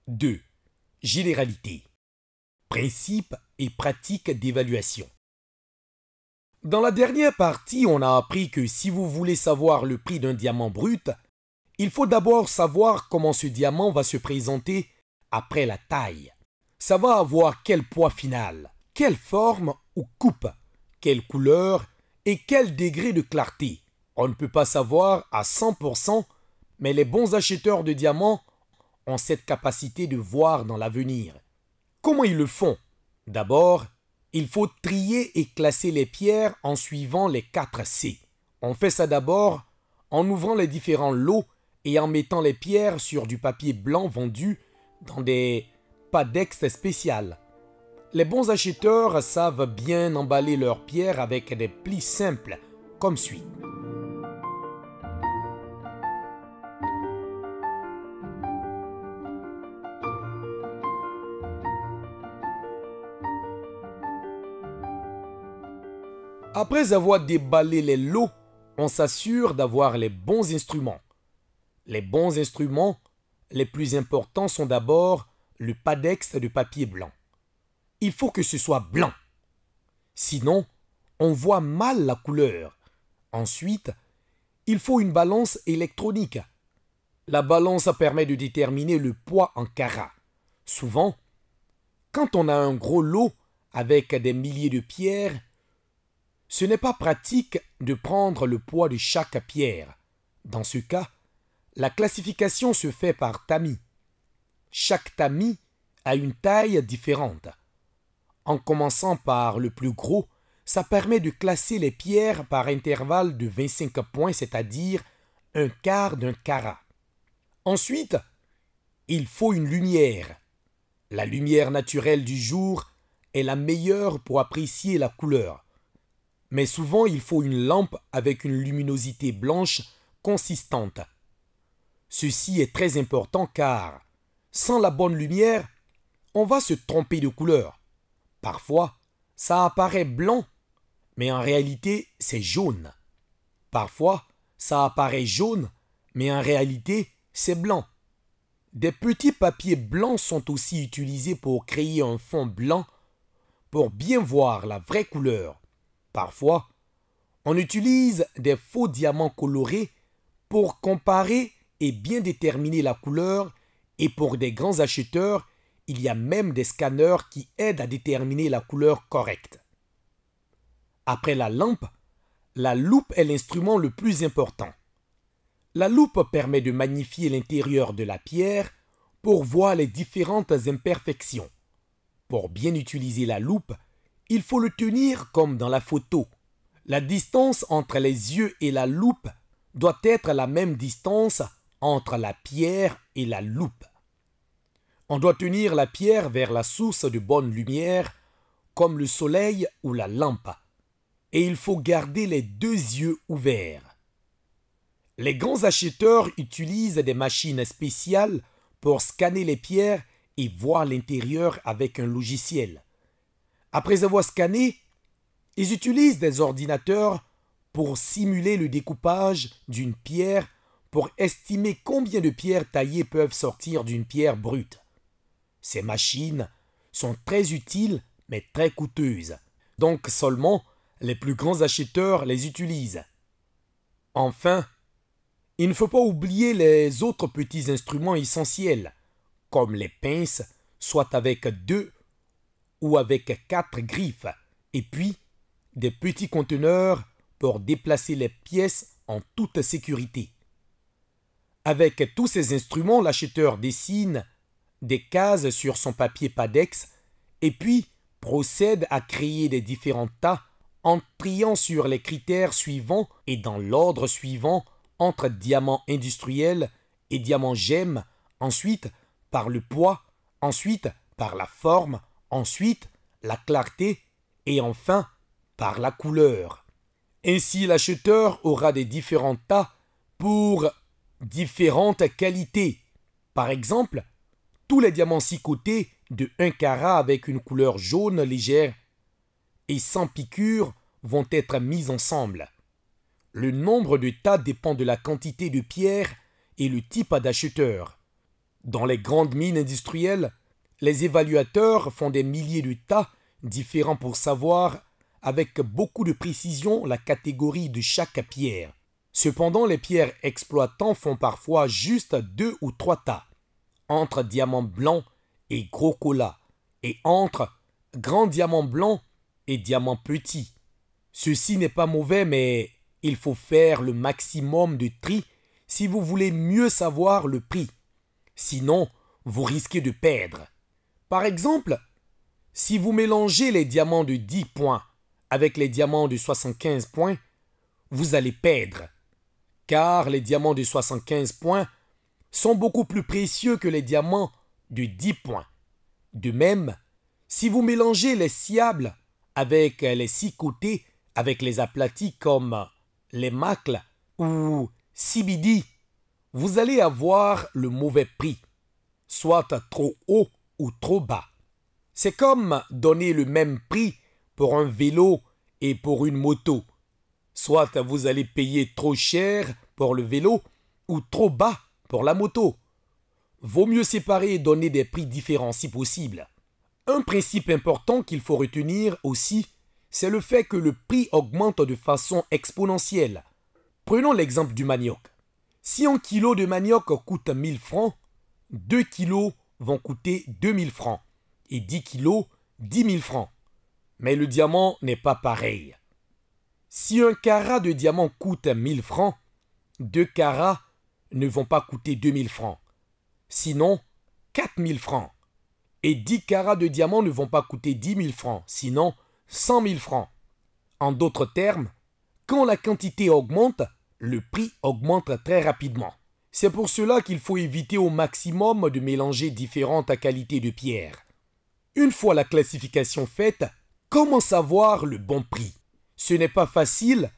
2. Généralité. Principes et pratiques d'évaluation. Dans la dernière partie, on a appris que si vous voulez savoir le prix d'un diamant brut, il faut d'abord savoir comment ce diamant va se présenter après la taille. Ça va avoir quel poids final, quelle forme ou coupe, quelle couleur et quel degré de clarté. On ne peut pas savoir à 100%, mais les bons acheteurs de diamants ont cette capacité de voir dans l'avenir. Comment ils le font? D'abord, il faut trier et classer les pierres en suivant les 4 C. On fait ça d'abord en ouvrant les différents lots et en mettant les pierres sur du papier blanc vendu dans des padex spéciales. Les bons acheteurs savent bien emballer leurs pierres avec des plis simples, comme suit. Après avoir déballé les lots, on s'assure d'avoir les bons instruments. Les bons instruments les plus importants sont d'abord le padex de papier blanc. Il faut que ce soit blanc. Sinon, on voit mal la couleur. Ensuite, il faut une balance électronique. La balance permet de déterminer le poids en carats. Souvent, quand on a un gros lot avec des milliers de pierres, ce n'est pas pratique de prendre le poids de chaque pierre. Dans ce cas, la classification se fait par tamis. Chaque tamis a une taille différente. En commençant par le plus gros, ça permet de classer les pierres par intervalle de 25 points, c'est-à-dire un quart d'un carat. Ensuite, il faut une lumière. La lumière naturelle du jour est la meilleure pour apprécier la couleur. Mais souvent, il faut une lampe avec une luminosité blanche consistante. Ceci est très important car, sans la bonne lumière, on va se tromper de couleur. Parfois, ça apparaît blanc, mais en réalité, c'est jaune. Parfois, ça apparaît jaune, mais en réalité, c'est blanc. Des petits papiers blancs sont aussi utilisés pour créer un fond blanc pour bien voir la vraie couleur. Parfois, on utilise des faux diamants colorés pour comparer et bien déterminer la couleur, et pour des grands acheteurs, il y a même des scanners qui aident à déterminer la couleur correcte. Après la lampe, la loupe est l'instrument le plus important. La loupe permet de magnifier l'intérieur de la pierre pour voir les différentes imperfections. Pour bien utiliser la loupe, il faut le tenir comme dans la photo. La distance entre les yeux et la loupe doit être la même distance entre la pierre et la loupe. On doit tenir la pierre vers la source de bonne lumière, comme le soleil ou la lampe, et il faut garder les 2 yeux ouverts. Les grands acheteurs utilisent des machines spéciales pour scanner les pierres et voir l'intérieur avec un logiciel. Après avoir scanné, ils utilisent des ordinateurs pour simuler le découpage d'une pierre pour estimer combien de pierres taillées peuvent sortir d'une pierre brute. Ces machines sont très utiles mais très coûteuses, donc seulement les plus grands acheteurs les utilisent. Enfin, il ne faut pas oublier les autres petits instruments essentiels, comme les pinces, soit avec 2 ou avec 4 griffes, et puis des petits conteneurs pour déplacer les pièces en toute sécurité. Avec tous ces instruments, l'acheteur dessine des cases sur son papier Padex et puis procède à créer des différents tas en triant sur les critères suivants et dans l'ordre suivant entre diamants industriels et diamants gemmes, ensuite par le poids, ensuite par la forme, ensuite la clarté et enfin par la couleur. Ainsi, l'acheteur aura des différents tas pour différentes qualités. Par exemple, tous les diamants 6 côtés de 1 carat avec une couleur jaune légère et sans piqûre vont être mis ensemble. Le nombre de tas dépend de la quantité de pierres et le type d'acheteur. Dans les grandes mines industrielles, les évaluateurs font des milliers de tas différents pour savoir avec beaucoup de précision la catégorie de chaque pierre. Cependant, les pierres exploitants font parfois juste 2 ou 3 tas, entre diamants blancs et gros colas, et entre grands diamants blancs et diamants petits. Ceci n'est pas mauvais, mais il faut faire le maximum de tri si vous voulez mieux savoir le prix. Sinon, vous risquez de perdre. Par exemple, si vous mélangez les diamants de 10 points avec les diamants de 75 points, vous allez perdre, car les diamants de 75 points sont beaucoup plus précieux que les diamants de 10 points. De même, si vous mélangez les sciables avec les 6 côtés, avec les aplatis comme les macles ou CBD, vous allez avoir le mauvais prix, soit trop haut ou trop bas. C'est comme donner le même prix pour un vélo et pour une moto. Soit vous allez payer trop cher pour le vélo ou trop bas pour la moto. Vaut mieux séparer et donner des prix différents si possible. Un principe important qu'il faut retenir aussi, c'est le fait que le prix augmente de façon exponentielle. Prenons l'exemple du manioc. Si un kilo de manioc coûte 1000 francs, 2 kilos vont coûter 2000 francs et 10 kilos 10 000 francs. Mais le diamant n'est pas pareil. Si un carat de diamant coûte 1000 francs, 2 carats ne vont pas coûter 2000 francs. Sinon, 4000 francs. Et 10 carats de diamant ne vont pas coûter 10 000 francs, sinon 100 000 francs. En d'autres termes, quand la quantité augmente, le prix augmente très rapidement. C'est pour cela qu'il faut éviter au maximum de mélanger différentes qualités de pierres. Une fois la classification faite, comment savoir le bon prix? Ce n'est pas facile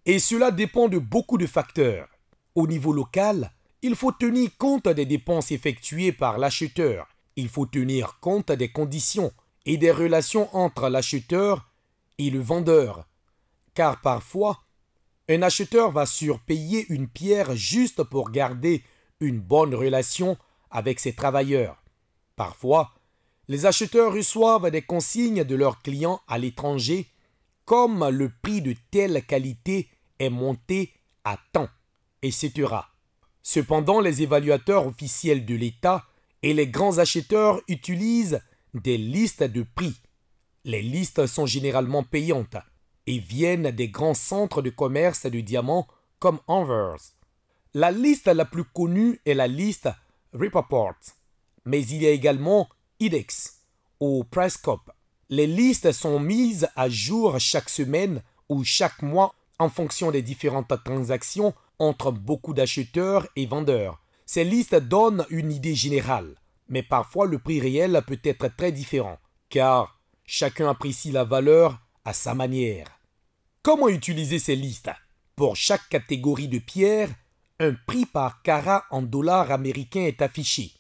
et cela dépend de beaucoup de facteurs. Au niveau local, il faut tenir compte des dépenses effectuées par l'acheteur. Il faut tenir compte des conditions et des relations entre l'acheteur et le vendeur. Car parfois, un acheteur va surpayer une pierre juste pour garder une bonne relation avec ses travailleurs. Parfois, les acheteurs reçoivent des consignes de leurs clients à l'étranger, comme le prix de telle qualité est monté à tant, etc. Cependant, les évaluateurs officiels de l'État et les grands acheteurs utilisent des listes de prix. Les listes sont généralement payantes et viennent des grands centres de commerce de diamants comme Anvers. La liste la plus connue est la liste Rapaport, mais il y a également IDEX ou Pricecop. Les listes sont mises à jour chaque semaine ou chaque mois en fonction des différentes transactions entre beaucoup d'acheteurs et vendeurs. Ces listes donnent une idée générale, mais parfois le prix réel peut être très différent, car chacun apprécie la valeur à sa manière. Comment utiliser ces listes? Pour chaque catégorie de pierre, un prix par carat en dollars américains est affiché.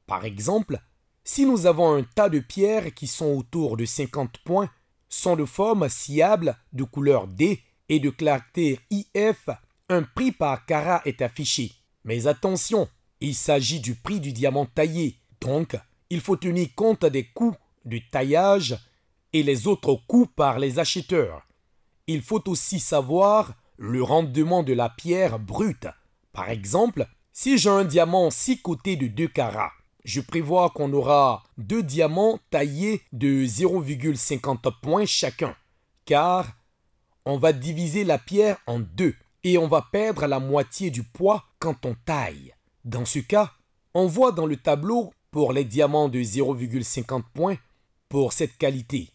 Par exemple, si nous avons un tas de pierres qui sont autour de 50 points, sont de forme sciable, de couleur D et de clarté IF, un prix par carat est affiché. Mais attention, il s'agit du prix du diamant taillé, donc il faut tenir compte des coûts de taillage et les autres coûts par les acheteurs. Il faut aussi savoir le rendement de la pierre brute. Par exemple, si j'ai un diamant 6 côtés de 2 carats, je prévois qu'on aura 2 diamants taillés de 0,50 points chacun, car on va diviser la pierre en 2 et on va perdre la moitié du poids quand on taille. Dans ce cas, on voit dans le tableau pour les diamants de 0,50 points pour cette qualité.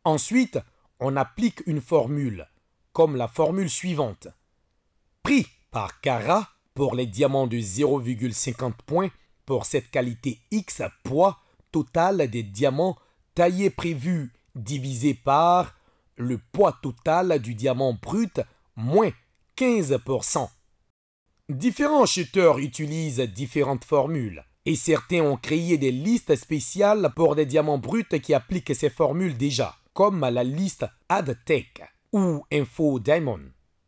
Ensuite, on applique une formule, comme la formule suivante. Prix par carat pour les diamants de 0,50 points pour cette qualité X poids total des diamants taillés prévus divisé par le poids total du diamant brut moins 15%. Différents acheteurs utilisent différentes formules et certains ont créé des listes spéciales pour des diamants bruts qui appliquent ces formules déjà, comme la liste AdTech ou Info Diamond.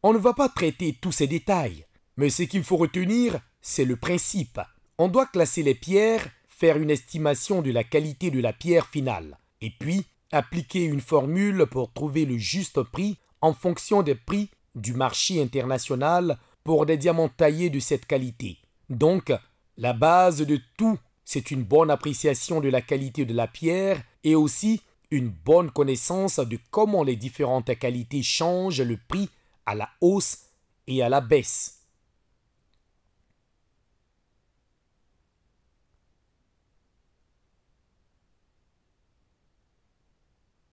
On ne va pas traiter tous ces détails, mais ce qu'il faut retenir, c'est le principe. On doit classer les pierres faire une estimation de la qualité de la pierre finale, et puis appliquer une formule pour trouver le juste prix en fonction des prix du marché international pour des diamants taillés de cette qualité. Donc, la base de tout, c'est une bonne appréciation de la qualité de la pierre et aussi une bonne connaissance de comment les différentes qualités changent le prix à la hausse et à la baisse.